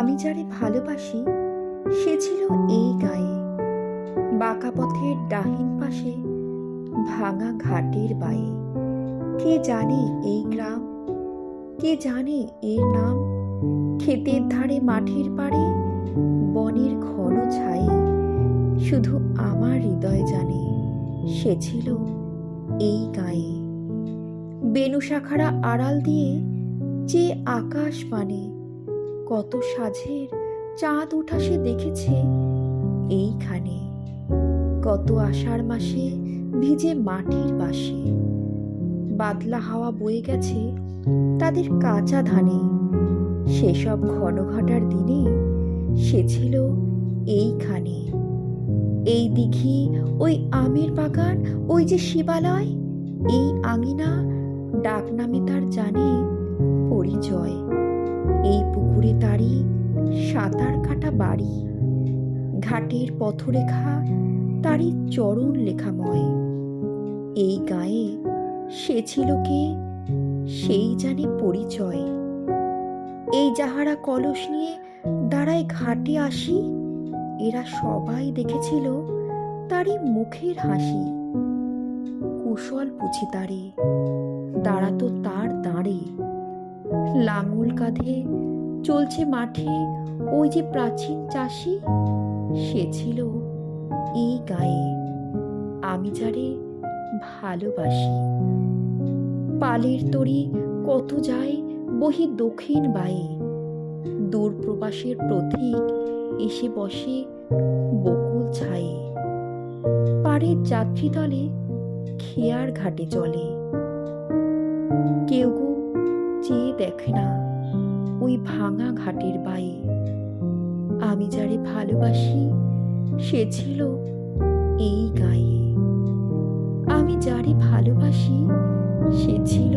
আমি যারে ভালোবাসি সে ছিল এই গায়ে, বাঁকা পথের ডাহিন পাশে, ভাঙা ঘাটের বায়ে। কে জানে এই গ্রাম, কে জানে এর নাম? ক্ষেতের ধারে মাঠের পাড়ে, বনের ঘন ছায়ে, শুধু আমার হৃদয় জানে সে ছিল এই গায়ে। বেণু শাখারা আড়াল দিয়ে যে আকাশ পানে, কত সাঝের চাঁদ ওঠা সে দেখেছে এইখানে। কত আষাঢ় মাসে ভিজে মাটির বাসে, বাদলা হাওয়া বয়ে গেছে তাদের কাঁচা ধানে। সেসব ঘন ঘটার দিনে সে ছিল এইখানে। এই দিঘি, ওই আমের বাগান, ওই যে শিবালয়, এই আঙিনা ডাক নামে তার জানে পরিচয়। এই পুকুরে তারি সাঁতার কাটা বাড়ি, ঘাটের পথরেখা তারই চরণ লেখাময়। এই গায়ে সে ছিল কে, সেই জানে পরিচয়। এই যাহারা কলস নিয়ে দাঁড়ায় ঘাটে আসি, এরা সবাই দেখেছিল তারই মুখের হাসি। কুশল পুছি তারে, দাঁড়াতো তার দাঁড়ে, লাঙল কাঁধে চলছে মাঠে ওই যে প্রাচীন চাষি। সে ছিল এই গায়ে, আমি যারে ভালোবাসি। পালের তরি কত যায় বহি দক্ষিণ বায়ে, দূর প্রবাসের প্রতীক এসে বসে বকুল ছায়ে। পাড়ের যাত্রী দলে খেয়ার ঘাটে চলে, কেউ গো চেয়ে দেখে না ওই ভাঙা ঘাটের বায়ে। আমি যারে ভালোবাসি সে ছিল এই গায়ে, আমি যারে ভালোবাসি সে ছিল